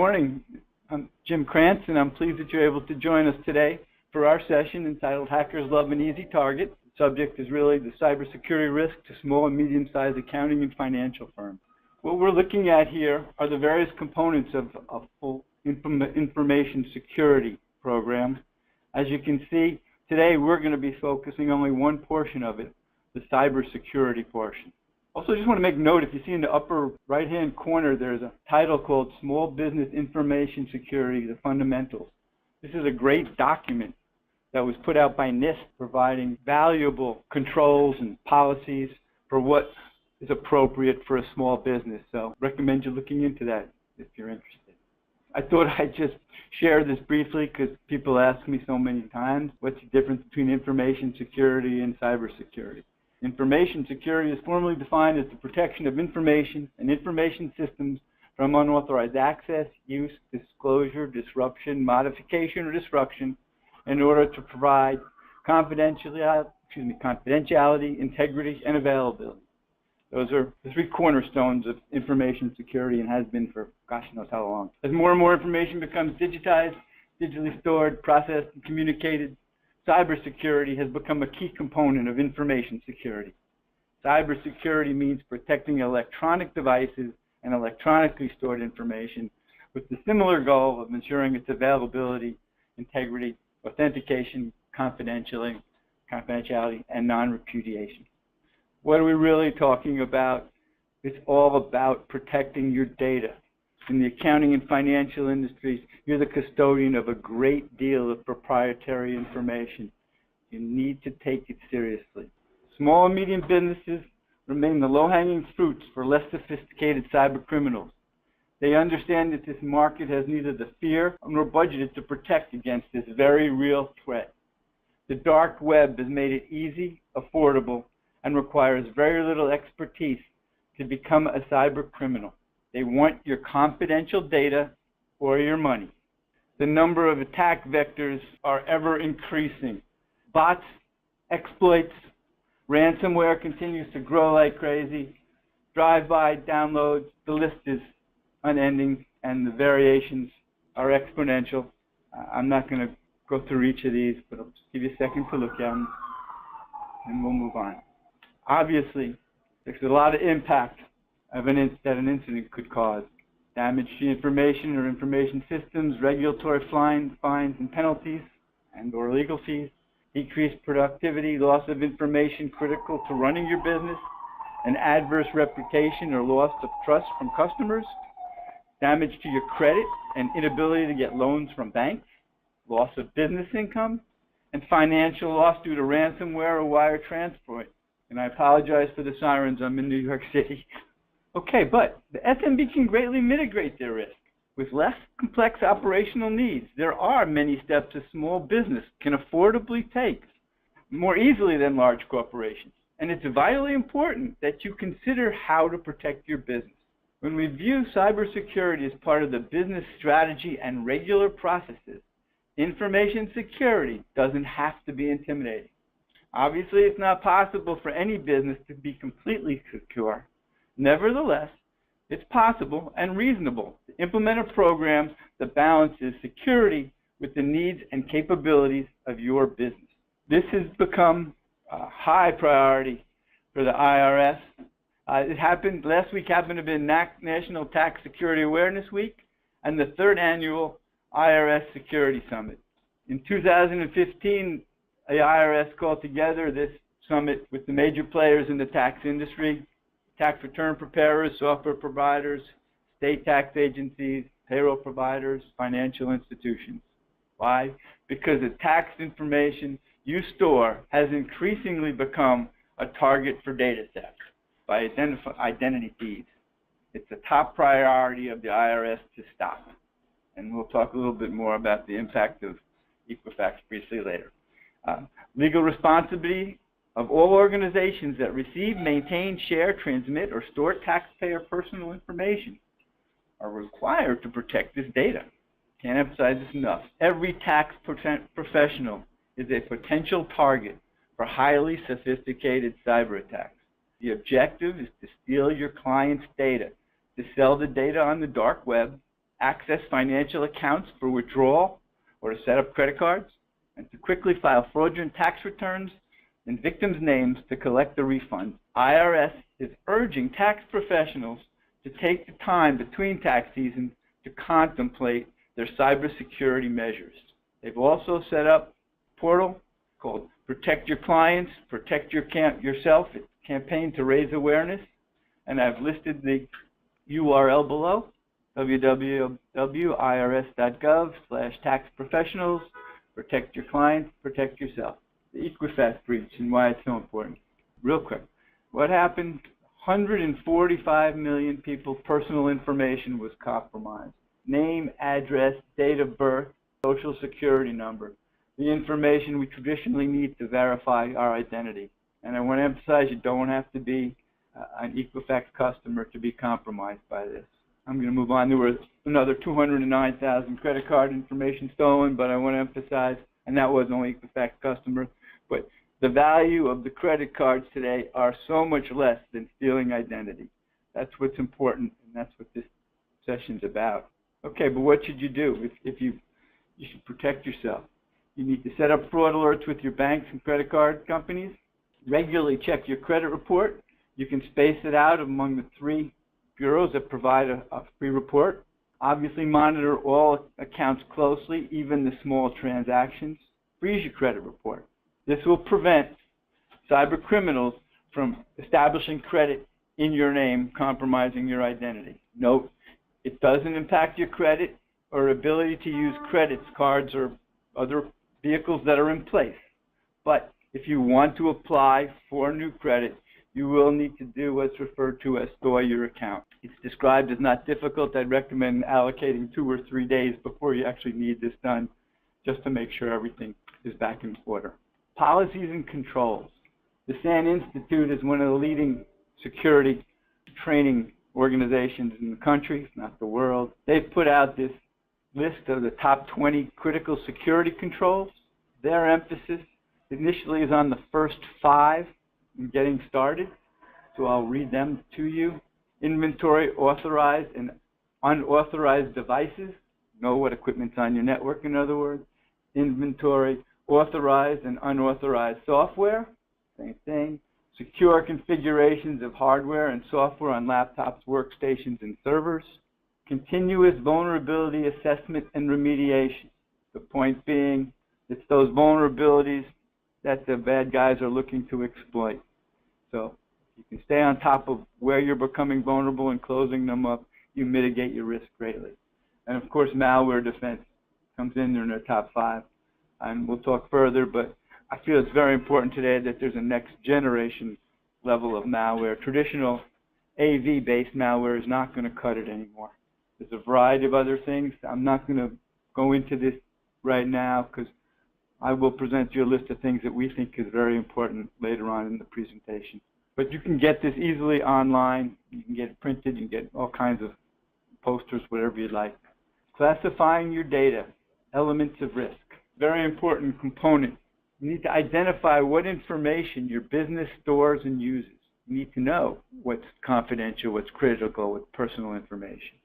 morning. I'm Jim Krantz, and I'm pleased that you're able to join us today for our session entitled Hackers Love an Easy Target. The subject is really the cybersecurity risk to small and medium-sized accounting and financial firms. What we're looking at here are the various components of a full information security program. As you can see, today we're going to be focusing only one portion of it, the cybersecurity portion. Also, I just want to make note, if you see in the upper right-hand corner, there's a title called Small Business Information Security, the Fundamentals. This is a great document that was put out by NIST, providing valuable controls and policies for what is appropriate for a small business. So I recommend you looking into that if you're interested. I thought I'd just share this briefly because people ask me so many times, what's the difference between information security and cybersecurity? Information security is formally defined as the protection of information and information systems from unauthorized access, use, disclosure, disruption, modification, or destruction in order to provide confidentiality, integrity, and availability. Those are the three cornerstones of information security and has been for gosh knows how long. As more and more information becomes digitized, digitally stored, processed, and communicated, cybersecurity has become a key component of information security. Cybersecurity means protecting electronic devices and electronically stored information with the similar goal of ensuring its availability, integrity, authentication, confidentiality, and non-repudiation. What are we really talking about? It's all about protecting your data. In the accounting and financial industries, you're the custodian of a great deal of proprietary information. You need to take it seriously. Small and medium businesses remain the low-hanging fruits for less sophisticated cyber criminals. They understand that this market has neither the fear nor budget to protect against this very real threat. The dark web has made it easy, affordable, and requires very little expertise to become a cyber criminal. They want your confidential data or your money. The number of attack vectors are ever increasing. Bots, exploits, ransomware continues to grow like crazy. Drive-by downloads, the list is unending, and the variations are exponential. I'm not going to go through each of these, but I'll just give you a second to look at them, and we'll move on. Obviously, there's a lot of impact that an incident could cause. Damage to information or information systems, regulatory fines and penalties, and/or legal fees, decreased productivity, loss of information critical to running your business, an adverse reputation or loss of trust from customers, damage to your credit and inability to get loans from banks, loss of business income, and financial loss due to ransomware or wire transfer. And I apologize for the sirens. I'm in New York City. Okay, but the SMB can greatly mitigate their risk. With less complex operational needs, there are many steps a small business can affordably take, more easily than large corporations. And it's vitally important that you consider how to protect your business. When we view cybersecurity as part of the business strategy and regular processes, information security doesn't have to be intimidating. Obviously, it's not possible for any business to be completely secure. Nevertheless, it's possible and reasonable to implement a program that balances security with the needs and capabilities of your business. This has become a high priority for the IRS. Last week happened to be National Tax Security Awareness Week and the third annual IRS Security Summit. In 2015, the IRS called together this summit with the major players in the tax industry, tax return preparers, software providers, state tax agencies, payroll providers, financial institutions. Why? Because the tax information you store has increasingly become a target for data theft by identity thieves. It's a top priority of the IRS to stop. And we'll talk a little bit more about the impact of Equifax briefly later. Legal responsibility of all organizations that receive, maintain, share, transmit, or store taxpayer personal information are required to protect this data. Can't emphasize this enough. Every tax professional is a potential target for highly sophisticated cyber attacks. The objective is to steal your client's data, to sell the data on the dark web, access financial accounts for withdrawal or to set up credit cards, and to quickly file fraudulent tax returns in victims' names to collect the refunds. IRS is urging tax professionals to take the time between tax seasons to contemplate their cybersecurity measures. They've also set up a portal called Protect Your Clients, Protect Yourself. It's a campaign to raise awareness, and I've listed the URL below, www.irs.gov/taxprofessionals, protect your clients, protect yourself. The Equifax breach and why it's so important. Real quick, what happened? 145 million people's personal information was compromised. Name, address, date of birth, social security number, the information we traditionally need to verify our identity. And I want to emphasize, you don't have to be an Equifax customer to be compromised by this. I'm going to move on. There were another 209,000 credit card information stolen, but I want to emphasize, and that was only Equifax customers, but the value of the credit cards today are so much less than stealing identity. That's what's important, and that's what this session's about. Okay, but what should you do? You should protect yourself. You need to set up fraud alerts with your banks and credit card companies. Regularly check your credit report. You can space it out among the 3 bureaus that provide a free report. Obviously monitor all accounts closely, even the small transactions. Freeze your credit report. This will prevent cyber criminals from establishing credit in your name, compromising your identity. Note, it doesn't impact your credit or ability to use credits, cards, or other vehicles that are in place. But if you want to apply for new credit, you will need to do what's referred to as store your account. It's described as not difficult. I'd recommend allocating 2 or 3 days before you actually need this done, just to make sure everything is back in order. Policies and controls. The SAN Institute is one of the leading security training organizations in the country, if not the world. They've put out this list of the top 20 critical security controls. Their emphasis initially is on the first 5 in getting started, so I'll read them to you. Inventory authorized and unauthorized devices. Know what equipment's on your network, in other words. Inventory authorized and unauthorized software. Same thing. Secure configurations of hardware and software on laptops, workstations, and servers. Continuous vulnerability assessment and remediation. The point being, it's those vulnerabilities that the bad guys are looking to exploit. So if you can stay on top of where you're becoming vulnerable and closing them up, you mitigate your risk greatly. And of course, malware defense comes in there in the top 5. And we'll talk further, but I feel it's very important today that there's a next generation level of malware. Traditional AV-based malware is not going to cut it anymore. There's a variety of other things. I'm not going to go into this right now because I will present you a list of things that we think is very important later on in the presentation. But you can get this easily online. You can get it printed. You can get all kinds of posters, whatever you like. Classifying your data, elements of risk. Very important component. You need to identify what information your business stores and uses. You need to know what's confidential, what's critical, what's personal information.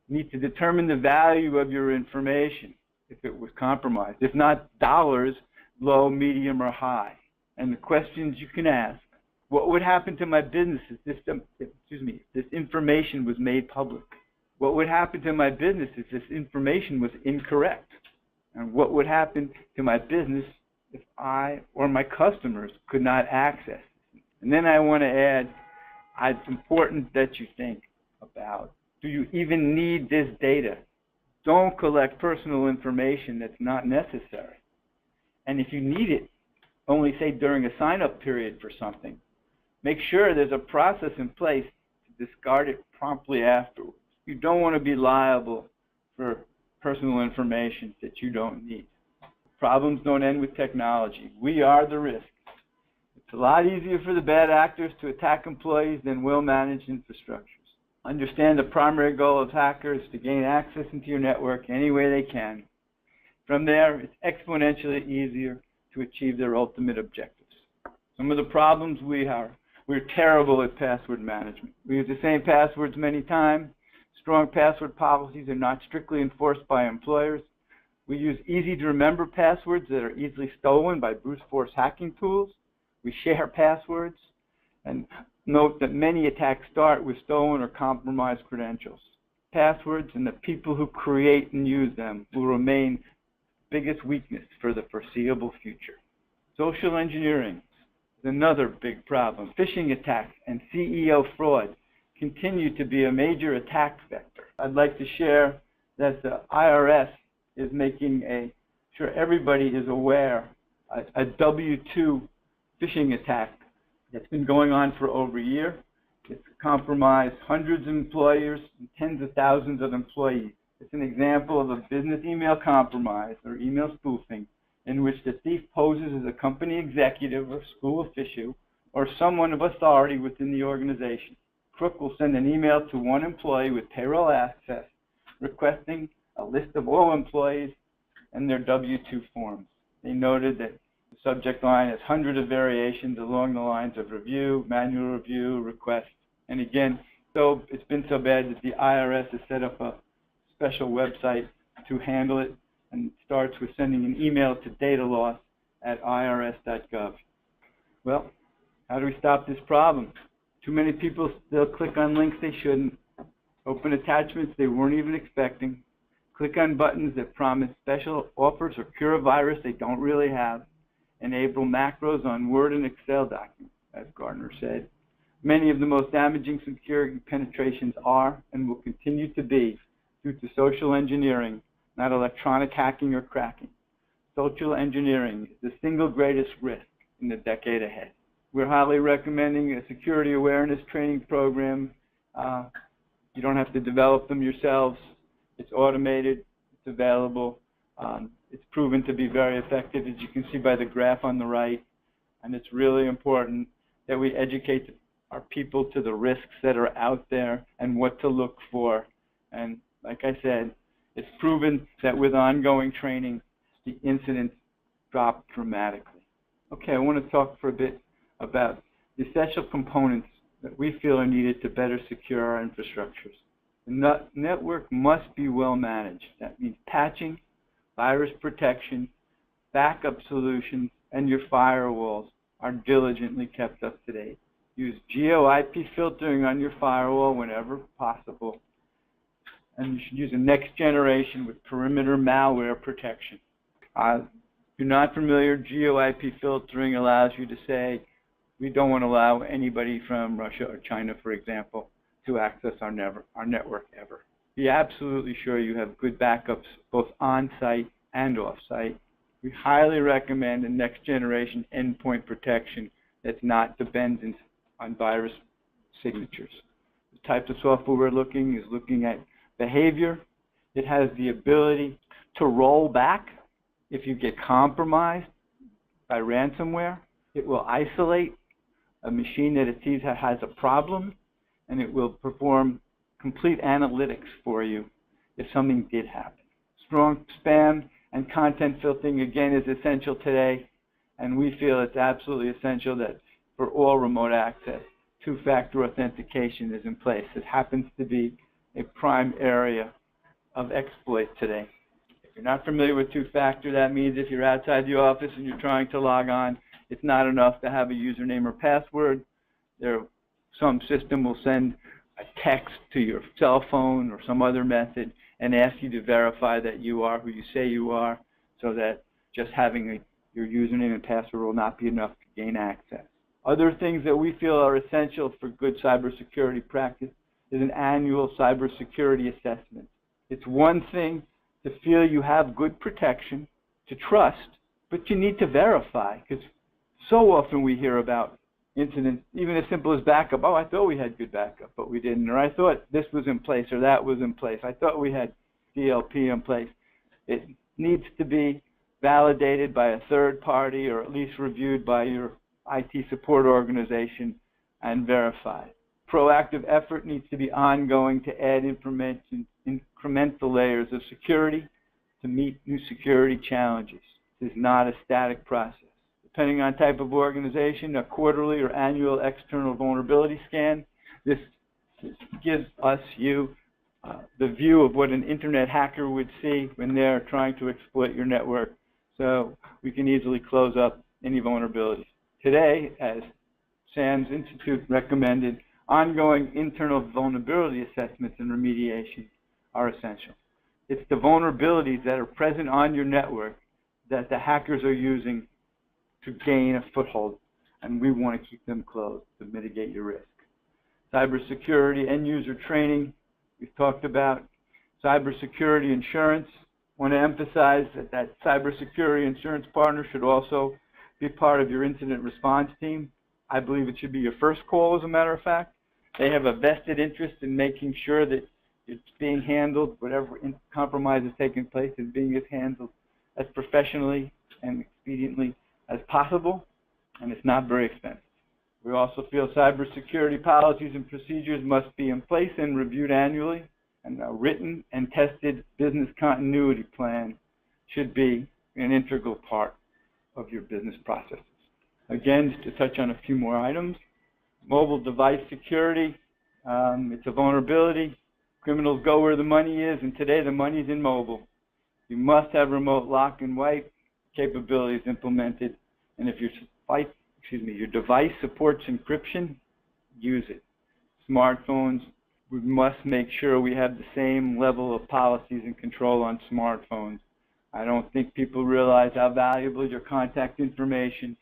You need to determine the value of your information if it was compromised. If not dollars, low, medium, or high. And the questions you can ask. What would happen to my business if this information was made public? What would happen to my business if this information was incorrect? And what would happen to my business if I or my customers could not access it? And then I want to add, it's important that you think about, do you even need this data? Don't collect personal information that's not necessary. And if you need it, only say during a sign-up period for something. Make sure there's a process in place to discard it promptly afterwards. You don't want to be liable for personal information that you don't need. Problems don't end with technology. We are the risk. It's a lot easier for the bad actors to attack employees than well-managed infrastructures. Understand the primary goal of hackers is to gain access into your network any way they can. From there, it's exponentially easier to achieve their ultimate objectives. Some of the problems we're terrible at password management. We use the same passwords many times, Strong password policies are not strictly enforced by employers. We use easy-to-remember passwords that are easily stolen by brute force hacking tools. We share passwords. And note that many attacks start with stolen or compromised credentials. Passwords and the people who create and use them will remain the biggest weakness for the foreseeable future. Social engineering is another big problem. Phishing attacks and CEO fraud continue to be a major attack vector. I'd like to share that the IRS is making sure everybody is aware, a W-2 phishing attack that's been going on for over a year. It's compromised hundreds of employers and tens of thousands of employees. It's an example of a business email compromise or email spoofing in which the thief poses as a company executive or school official or someone of authority within the organization. Crook will send an email to one employee with payroll access requesting a list of all employees and their W-2 forms. They noted that the subject line has hundreds of variations along the lines of review, manual review, request. And again, so it's been so bad that the IRS has set up a special website to handle it, and it starts with sending an email to data loss at irs.gov. Well, how do we stop this problem? Too many people still click on links they shouldn't, open attachments they weren't even expecting, click on buttons that promise special offers or cure a virus they don't really have, enable macros on Word and Excel documents, as Gardner said. Many of the most damaging security penetrations are and will continue to be due to social engineering, not electronic hacking or cracking. Social engineering is the single greatest risk in the decade ahead. We're highly recommending a security awareness training program. You don't have to develop them yourselves. It's automated. It's available. It's proven to be very effective, as you can see by the graph on the right. And it's really important that we educate our people to the risks that are out there and what to look for. And like I said, it's proven that with ongoing training, the incidents drop dramatically. Okay, I want to talk for a bit about the essential components that we feel are needed to better secure our infrastructures. The network must be well managed. That means patching, virus protection, backup solutions, and your firewalls are diligently kept up to date. Use geo-IP filtering on your firewall whenever possible. And you should use a next generation with perimeter malware protection. If you're not familiar, geo-IP filtering allows you to say, we don't want to allow anybody from Russia or China, for example, to access our network ever. Be absolutely sure you have good backups both on-site and off-site. We highly recommend a next-generation endpoint protection that's not dependent on virus signatures. The types of software we're looking at behavior. It has the ability to roll back if you get compromised by ransomware. It will isolate a machine that it sees has a problem, and it will perform complete analytics for you if something did happen. Strong spam and content filtering, again, is essential today, and we feel it's absolutely essential that for all remote access, two-factor authentication is in place. It happens to be a prime area of exploit today. If you're not familiar with two-factor, that means if you're outside the office and you're trying to log on, it's not enough to have a username or password. Some system will send a text to your cell phone or some other method and ask you to verify that you are who you say you are, so that just having your username and password will not be enough to gain access. Other things that we feel are essential for good cybersecurity practice is an annual cybersecurity assessment. It's one thing to feel you have good protection, to trust, but you need to verify, because so often we hear about incidents, even as simple as backup. Oh, I thought we had good backup, but we didn't. Or I thought this was in place or that was in place. I thought we had DLP in place. It needs to be validated by a third party or at least reviewed by your IT support organization and verified. Proactive effort needs to be ongoing to add incremental layers of security to meet new security challenges. This is not a static process. Depending on type of organization, a quarterly or annual external vulnerability scan. This gives you the view of what an internet hacker would see when they're trying to exploit your network, so we can easily close up any vulnerabilities. Today, as SANS Institute recommended, ongoing internal vulnerability assessments and remediation are essential. It's the vulnerabilities that are present on your network that the hackers are using to gain a foothold, and we want to keep them closed to mitigate your risk. Cybersecurity end user training, we've talked about. Cybersecurity insurance, I want to emphasize that cybersecurity insurance partner should also be part of your incident response team. I believe it should be your first call, as a matter of fact. They have a vested interest in making sure that it's being handled, whatever compromise is taking place is being handled as professionally and expediently as possible, and it's not very expensive. We also feel cybersecurity policies and procedures must be in place and reviewed annually, and a written and tested business continuity plan should be an integral part of your business processes. Again, just to touch on a few more items, mobile device security, it's a vulnerability. Criminals go where the money is, and today the money is in mobile. You must have remote lock and wipe capabilities implemented, and if your device supports encryption, use it. Smartphones, we must make sure we have the same level of policies and control on smartphones. I don't think people realize how valuable your contact information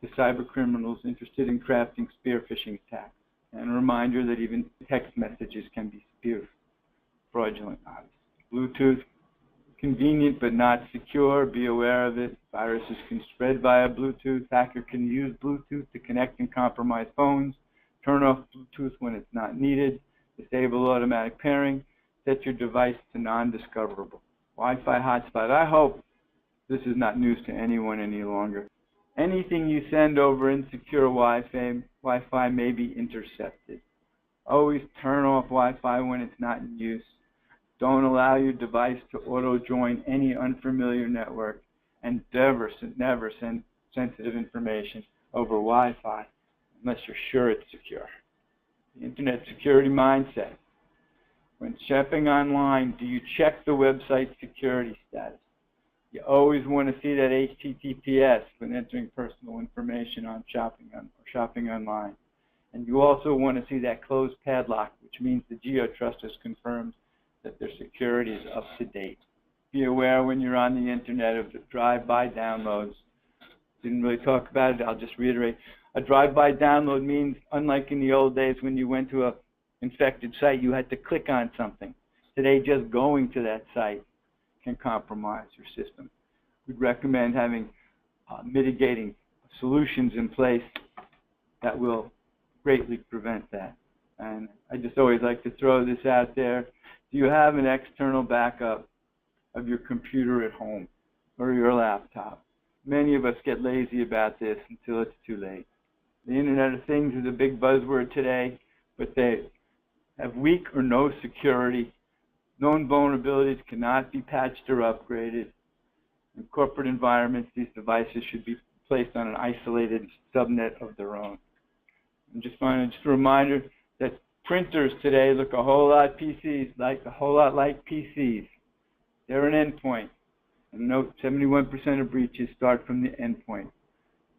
to cyber criminals interested in crafting spear phishing attacks. And a reminder that even text messages can be spear fraudulent. Bluetooth, convenient but not secure. Be aware of it. Viruses can spread via Bluetooth. Hacker can use Bluetooth to connect and compromise phones. Turn off Bluetooth when it's not needed. Disable automatic pairing. Set your device to non-discoverable. Wi-Fi hotspot. I hope this is not news to anyone any longer. Anything you send over insecure Wi-Fi may be intercepted. Always turn off Wi-Fi when it's not in use. Don't allow your device to auto-join any unfamiliar network, and never send sensitive information over Wi-Fi unless you're sure it's secure. The Internet security mindset. When shopping online, do you check the website security status? You always want to see that HTTPS when entering personal information on shopping online. And you also want to see that closed padlock, which means the GeoTrust has confirmed that their security is up to date. Be aware when you're on the internet of the drive-by downloads. Didn't really talk about it, I'll just reiterate. A drive-by download means, unlike in the old days when you went to an infected site, you had to click on something. Today, just going to that site can compromise your system. We'd recommend having mitigating solutions in place that will greatly prevent that. And I just always like to throw this out there. Do you have an external backup of your computer at home or your laptop? Many of us get lazy about this until it's too late. The Internet of Things is a big buzzword today, but they have weak or no security. Known vulnerabilities cannot be patched or upgraded. In corporate environments, these devices should be placed on an isolated subnet of their own. And just a reminder that printers today look a whole lot like PCs. They're an endpoint. And note, 71% of breaches start from the endpoint.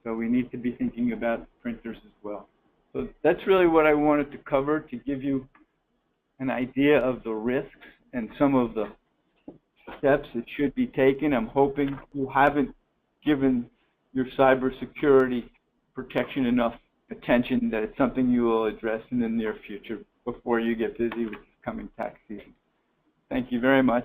So we need to be thinking about printers as well. So that's really what I wanted to cover, to give you an idea of the risks and some of the steps that should be taken. I'm hoping you haven't given your cybersecurity protection enough attention that it's something you will address in the near future before you get busy with this coming tax season. Thank you very much.